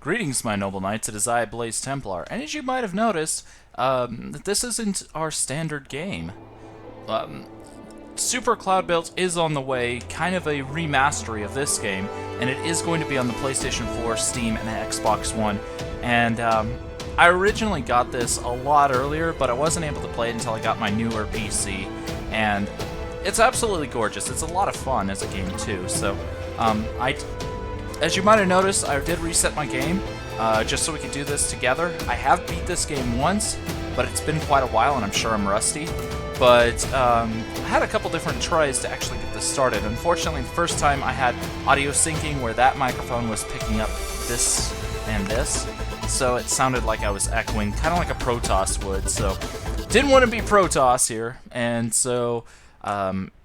Greetings, my noble knights, it is I, Blaze Templar, and as you might have noticed, this isn't our standard game. Super Cloudbuilt is on the way, kind of a remastery of this game, and it is going to be on the PlayStation 4, Steam, and Xbox One. And I originally got this a lot earlier, but I wasn't able to play it until I got my newer PC, and it's absolutely gorgeous. It's a lot of fun as a game too. So, as you might have noticed, I did reset my game just so we could do this together. I have beat this game once, but it's been quite a while, and I'm sure I'm rusty. But I had a couple different tries to actually get this started. Unfortunately, the first time I had audio syncing where that microphone was picking up this and this, so it sounded like I was echoing, kind of like a Protoss would. So didn't want to be Protoss here, and so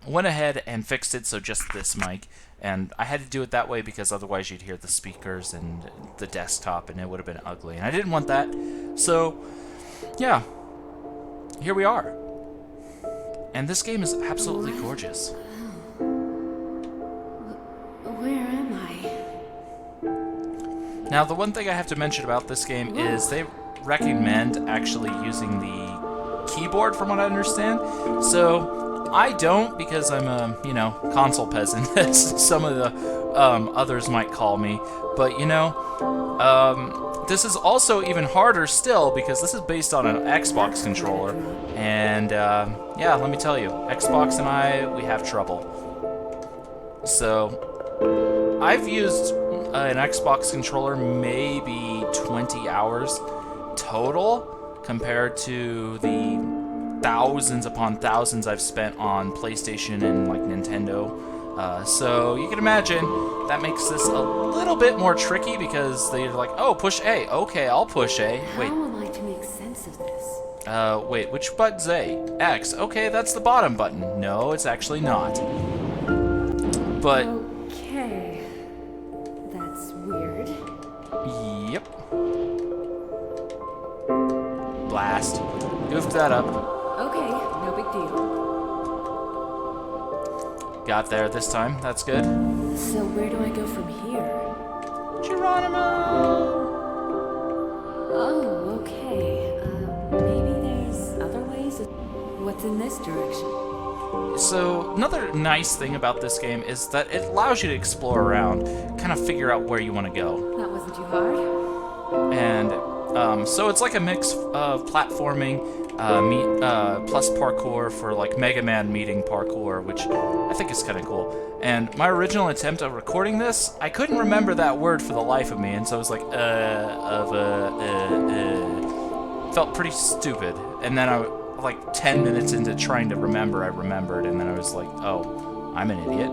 went ahead and fixed it so just this mic. And I had to do it that way because otherwise you'd hear the speakers and the desktop, and it would have been ugly. And I didn't want that. So, yeah, here we are. And this game is absolutely gorgeous. Where am I? Now, the one thing I have to mention about this game is they recommend actually using the keyboard, from what I understand. So I don't, because I'm a, console peasant, as some of the others might call me. But, this is also even harder still, because this is based on an Xbox controller. And, yeah, let me tell you, Xbox and we have trouble. So, I've used an Xbox controller maybe 20 hours total, compared to the thousands upon thousands I've spent on PlayStation and like Nintendo. So you can imagine that makes this a little bit more tricky, because they're like, oh, push A. Okay, I'll push A. Wait. How am I to make sense of this? Wait, which button's A? X. Okay, that's the bottom button. No, it's actually not. But okay, that's weird. Yep. Blast. Goofed that up. Okay, no big deal. Got there this time. That's good. So where do I go from here? Geronimo! Oh, okay. Maybe there's other ways. What's in this direction? So, another nice thing about this game is that it allows you to explore around, kind of figure out where you want to go. That wasn't too hard. And so it's like a mix of platforming plus parkour for like Mega Man meeting parkour, which I think is kind of cool. And my original attempt of recording this, I couldn't remember that word for the life of me, and so I was like, felt pretty stupid. And then like 10 minutes into trying to remember, I remembered, and then I was like, oh, I'm an idiot.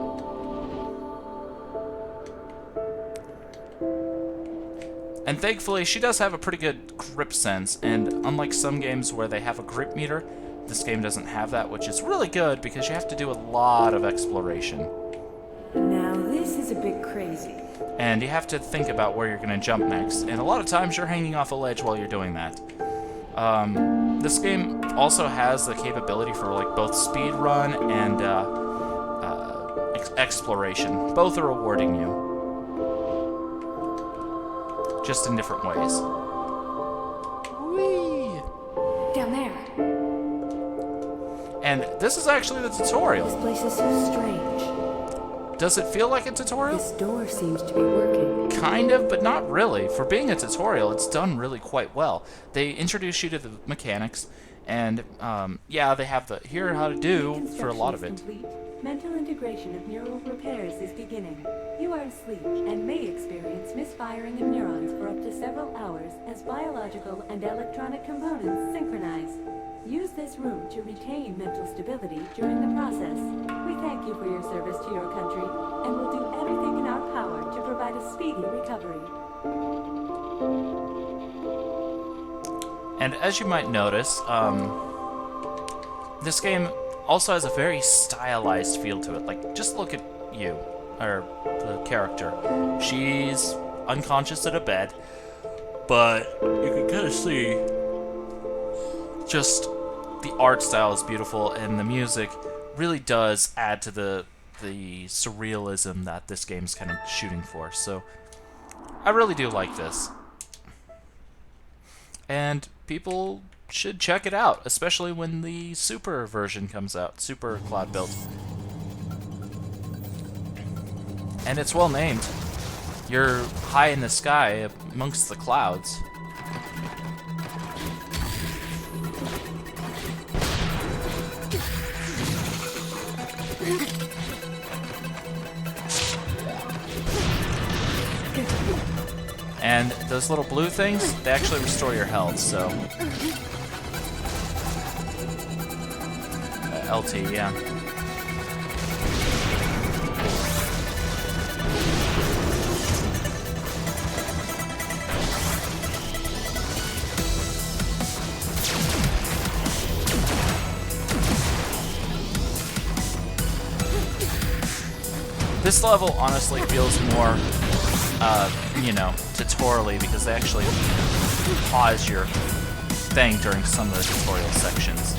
And thankfully, she does have a pretty good grip sense, and unlike some games where they have a grip meter, this game doesn't have that, which is really good because you have to do a lot of exploration. Now this is a bit crazy. And you have to think about where you're going to jump next, and a lot of times you're hanging off a ledge while you're doing that. This game also has the capability for like both speed run and exploration. Both are rewarding you, just in different ways. Whee! Down there. And this is actually the tutorial. This place is so strange. Does it feel like a tutorial? This door seems to be working. Kind of, but not really. For being a tutorial, it's done really quite well. They introduce you to the mechanics, and yeah, they have the here how to do for a lot of it. Complete. Mental integration of neural repairs is beginning. You are asleep and may experience misfiring of neurons for up to several hours as biological and electronic components synchronize. Use this room to retain mental stability during the process. We thank you for your service to your country and will do everything in our power to provide a speedy recovery. And as you might notice, this game also has a very stylized feel to it. Like, just look at you, or the character. She's unconscious in a bed, but you can kind of see just the art style is beautiful, and the music really does add to the surrealism that this game's kind of shooting for. So I really do like this. and people should check it out, especially when the Super version comes out, Super Cloudbuilt. And it's well named. You're high in the sky amongst the clouds. And those little blue things, they actually restore your health, so... LT, yeah. This level honestly feels more, you know, tutorially, because they actually pause your thing during some of the tutorial sections.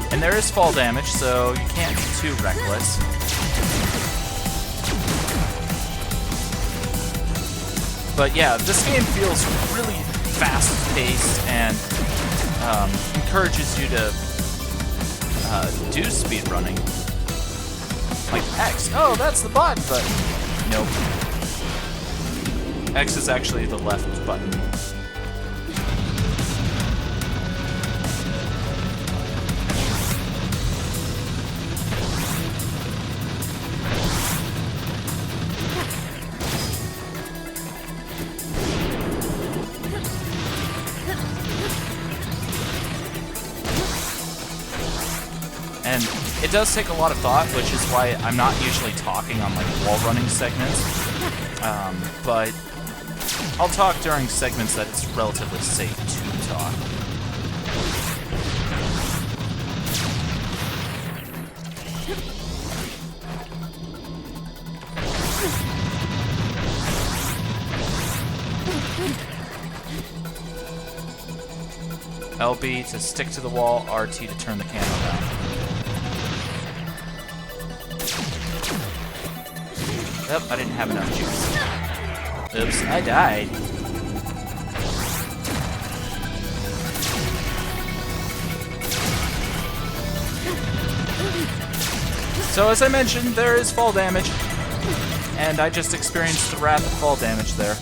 And there is fall damage, so you can't be too reckless. But yeah, this game feels really fast-paced and encourages you to do speedrunning. Like X. Oh, that's the button, but nope. X is actually the left button. And it does take a lot of thought, which is why I'm not usually talking on like wall running segments. But I'll talk during segments that it's relatively safe to talk. LB to stick to the wall, RT to turn the camera around. Yep, I didn't have enough juice. Oops, I died. So as I mentioned, there is fall damage, and I just experienced the wrath of fall damage there.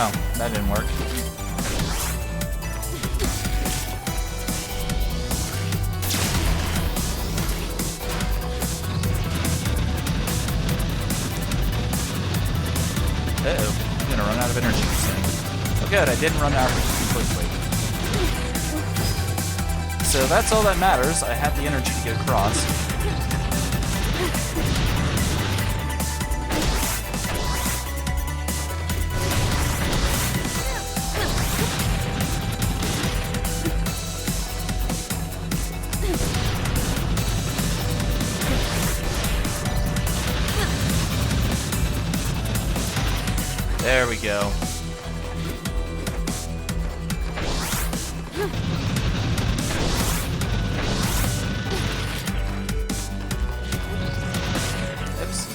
Oh, that didn't work. Uh-oh, I'm gonna run out of energy soon. Oh good, I didn't run out completely. So that's all that matters. I had the energy to get across. There we go. Oops.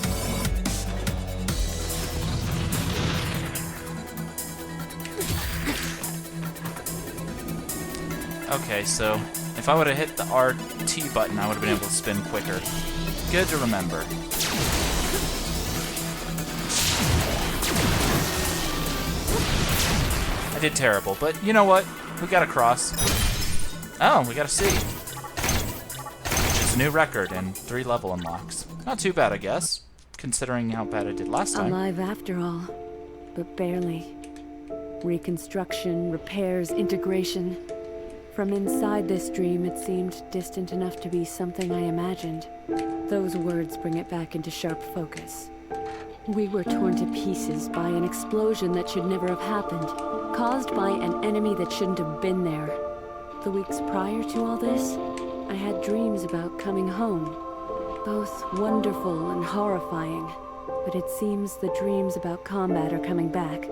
Okay, so if I would have hit the RT button, I would have been able to spin quicker. Good to remember. Did terrible, but you know what? We got a cross. Oh, we got a C. Which is a new record and 3 level unlocks. Not too bad, I guess. considering how bad I did last time. Alive after all, but barely. Reconstruction, repairs, integration. From inside this dream, it seemed distant enough to be something I imagined. Those words bring it back into sharp focus. We were torn to pieces by an explosion that should never have happened, caused by an enemy that shouldn't have been there. The weeks prior to all this, I had dreams about coming home, both wonderful and horrifying. But it seems the dreams about combat are coming back,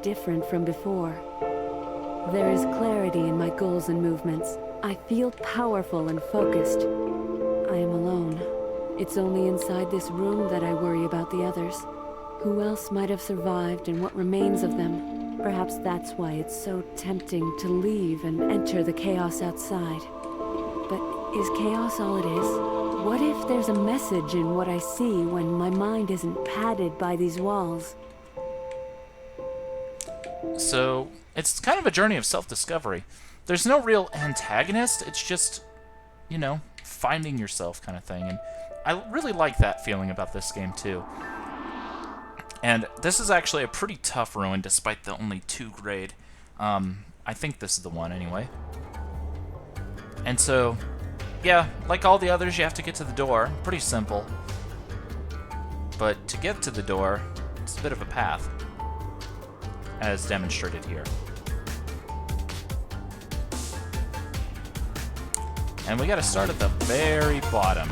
different from before. There is clarity in my goals and movements. I feel powerful and focused. I am alone. It's only inside this room that I worry about the others. Who else might have survived and what remains of them? Perhaps that's why it's so tempting to leave and enter the chaos outside. But is chaos all it is? What if there's a message in what I see when my mind isn't padded by these walls? So, it's kind of a journey of self-discovery. There's no real antagonist, it's just, you know, finding yourself kind of thing. And I really like that feeling about this game, too. And this is actually a pretty tough ruin, despite the only 2 grade. I think this is the one, anyway. And so, yeah, like all the others, you have to get to the door. Pretty simple. But to get to the door, it's a bit of a path, as demonstrated here. And we gotta start at the very bottom.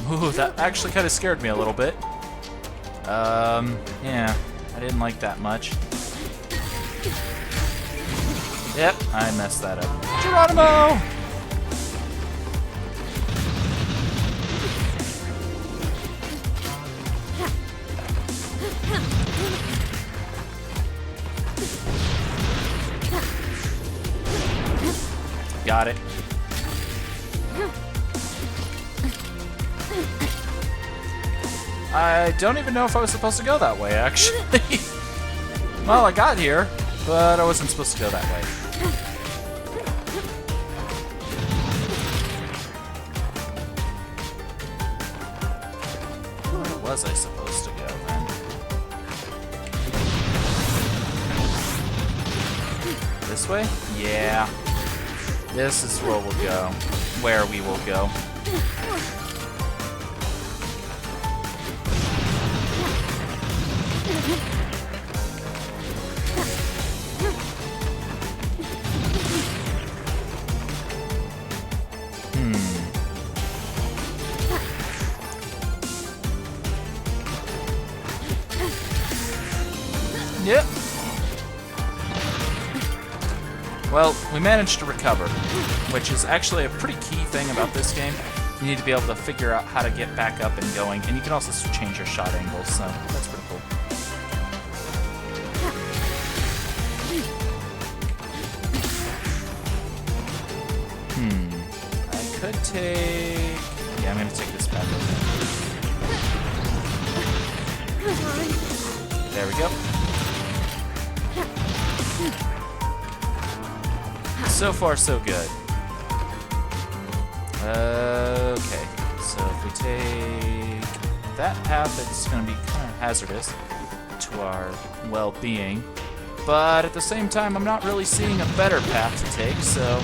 Ooh, that actually kind of scared me a little bit. Yeah, I didn't like that much. Yep, I messed that up. Geronimo! Got it. I don't even know if I was supposed to go that way, actually. Well, I got here, but I wasn't supposed to go that way. Where was I supposed to go, then? This way? Yeah. This is where we'll go. Where we will go. Yep. Well, we managed to recover, which is actually a pretty key thing about this game. You need to be able to figure out how to get back up and going, and you can also change your shot angles, so that's pretty cool. I could take... Yeah, I'm going to take this back over. There we go. So far, so good. Okay, so if we take that path, it's going to be kind of hazardous to our well-being. But at the same time, I'm not really seeing a better path to take, so...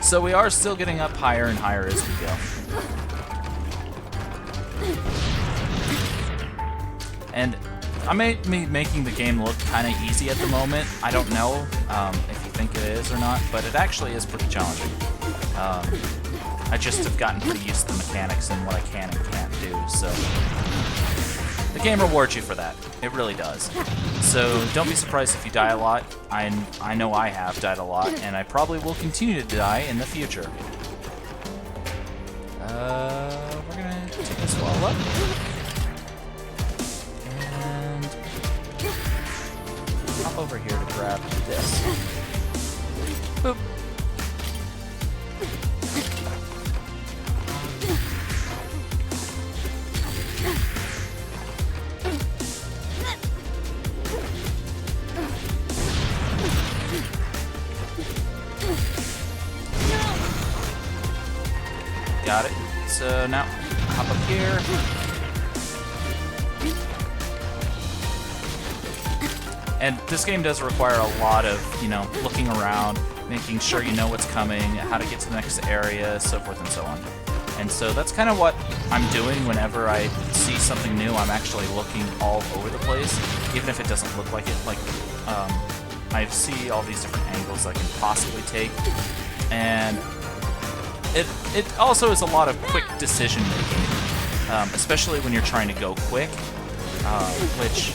So we are still getting up higher and higher as we go. And I may be making the game look kind of easy at the moment. I don't know if you think it is or not, but it actually is pretty challenging. I just have gotten pretty used to the mechanics and what I can and can't do, so... The game rewards you for that. It really does. So don't be surprised if you die a lot. I know I have died a lot, and I probably will continue to die in the future. We're gonna take this wall up. And hop over here to grab this. Boop. Got it. So now, hop up here. And this game does require a lot of, looking around, making sure you know what's coming, how to get to the next area, so forth and so on. And so that's kind of what I'm doing whenever I see something new. I'm actually looking all over the place, even if it doesn't look like it. Like, I see all these different angles I can possibly take, and it also is a lot of quick decision making, especially when you're trying to go quick, which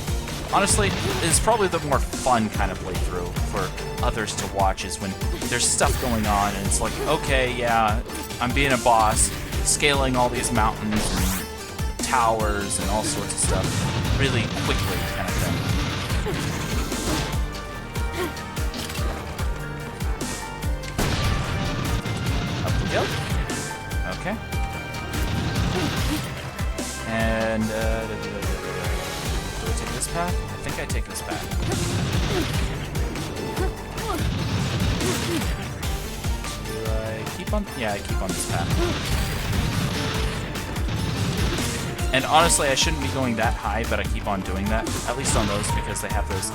honestly is probably the more fun kind of playthrough for others to watch, is when there's stuff going on and it's like, okay, yeah, I'm being a boss, scaling all these mountains and towers and all sorts of stuff really quickly kind of thing. Yep. Okay. And, do I take this path? I think I take this path. Do I keep on? Yeah, I keep on this path. And honestly, I shouldn't be going that high, but I keep on doing that, at least on those, because they have those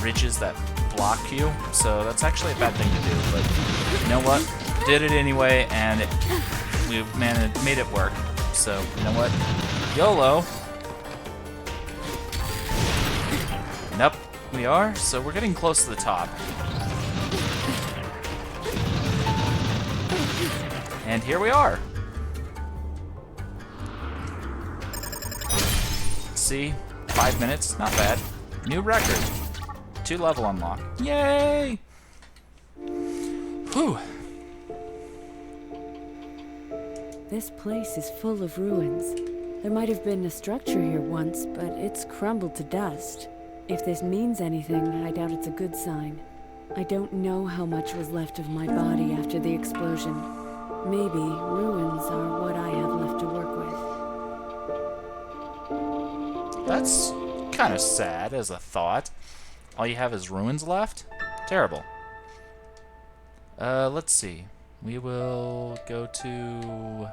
ridges that block you. So that's actually a bad thing to do, but you know what? Did it anyway, and we made it work. So, you know what? YOLO! Nope, we are. So we're getting close to the top. And here we are. See? 5 minutes, not bad. New record. 2 level unlock. Yay! Whew. This place is full of ruins. There might have been a structure here once, but it's crumbled to dust. If this means anything, I doubt it's a good sign. I don't know how much was left of my body after the explosion. Maybe ruins are what I have left to work with. That's kind of sad as a thought. All you have is ruins left? Terrible. Let's see. We will go to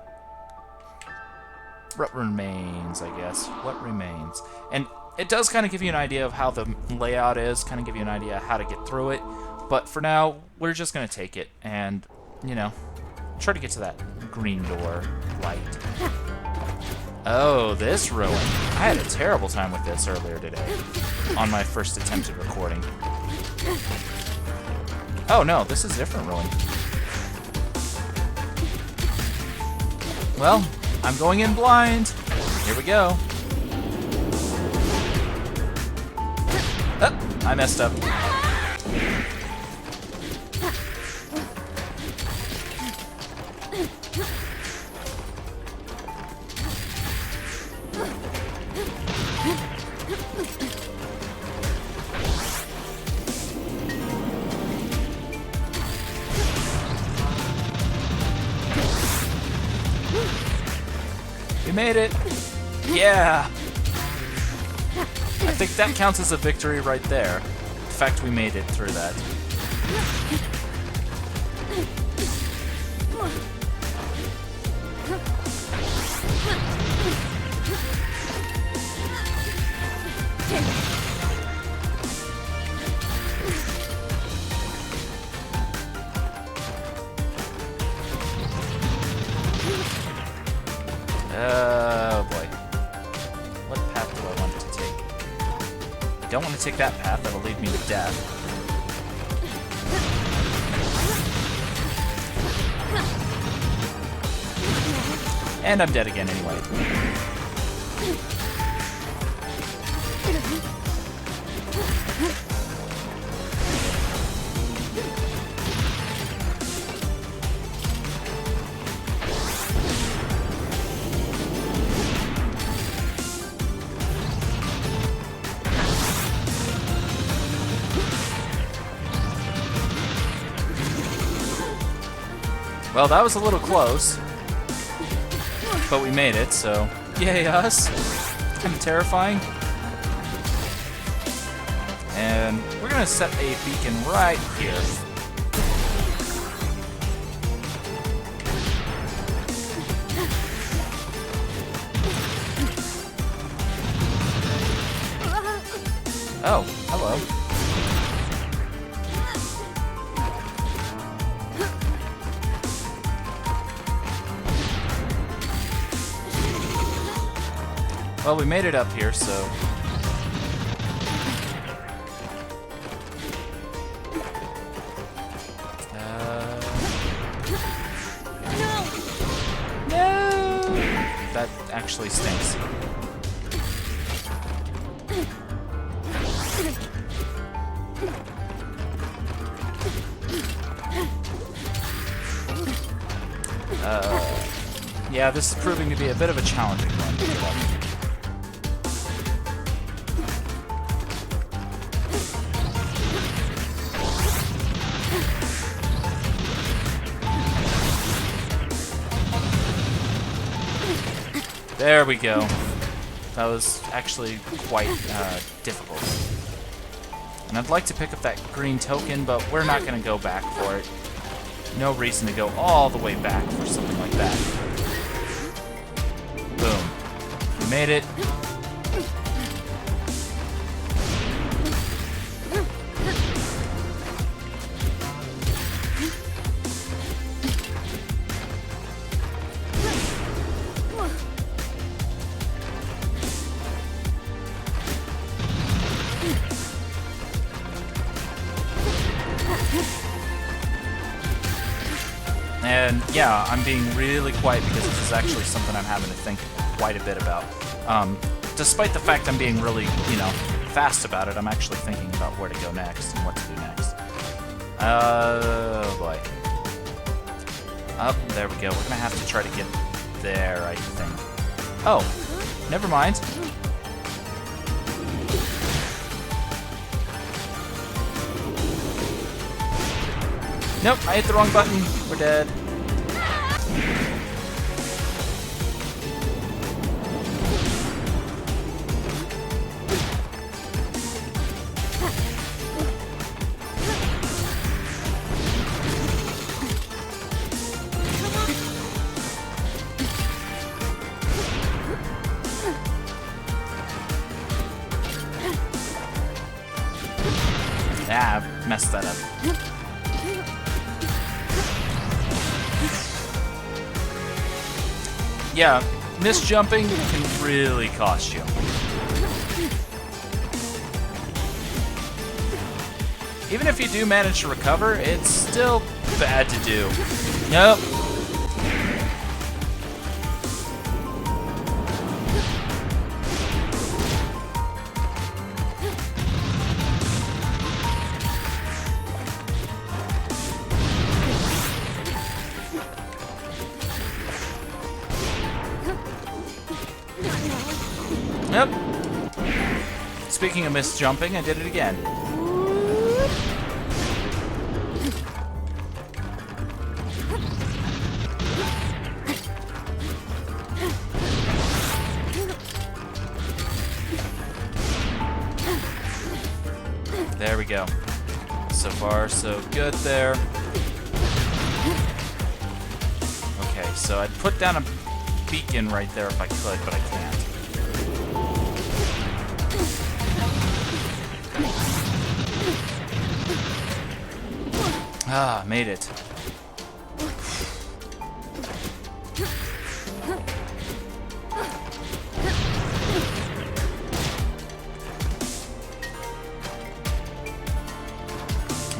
what remains, I guess. What remains? And it does kind of give you an idea of how the layout is, kind of give you an idea how to get through it. But for now, we're just going to take it and, try to get to that green door light. Oh, this ruin. I had a terrible time with this earlier today on my first attempt at recording. Oh no, this is a different ruin. Well, I'm going in blind. Here we go. Oh, I messed up. We made it! Yeah! I think that counts as a victory right there. The fact we made it through that. Oh boy. What path do I want to take? I don't want to take that path, that'll lead me to death. And I'm dead again anyway. Well, that was a little close. But we made it, so yay us. Kind of terrifying. And we're gonna set a beacon right here. Oh, hello. Well, we made it up here, so... No! That actually stinks. Yeah, this is proving to be a bit of a challenging one to get up. There we go. That was actually quite difficult. And I'd like to pick up that green token, but we're not going to go back for it. No reason to go all the way back for something like that. Boom. We made it. And yeah, I'm being really quiet because this is actually something I'm having to think quite a bit about. Despite the fact I'm being really, fast about it, I'm actually thinking about where to go next and what to do next. Oh boy. Oh, there we go. We're gonna have to try to get there, I think. Oh, never mind. Nope, I hit the wrong button. We're dead. Ah, I messed that up. Yeah, misjumping can really cost you. Even if you do manage to recover, it's still bad to do. Nope. Yep. Speaking of misjumping, I did it again. There we go. So far, so good there. Okay, so I'd put down a beacon right there if I could, but I can't. Ah, made it.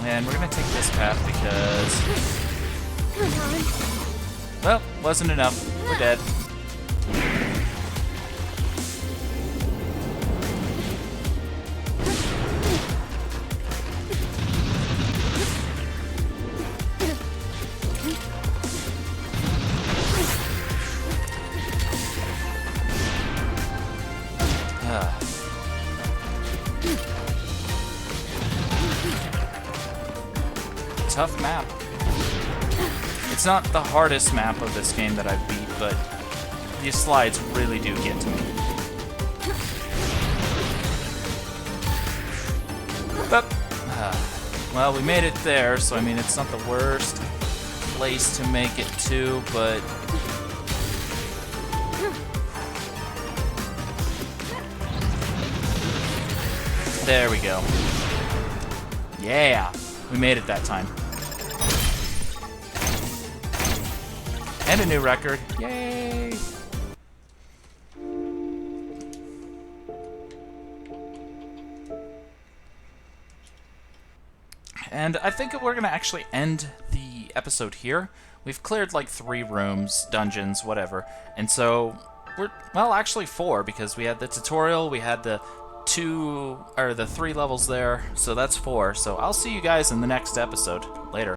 And we're gonna take this path because... Well, wasn't enough. We're dead. Tough map. It's not the hardest map of this game that I've beat, but these slides really do get to me. But, well, we made it there, so I mean, it's not the worst place to make it to, but... There we go. Yeah! We made it that time. And a new record. Yay! And I think we're going to actually end the episode here. We've cleared like 3 rooms, dungeons, whatever. And so we're, well, actually 4, because we had the tutorial, we had the 3 levels there, so that's 4. So I'll see you guys in the next episode. Later.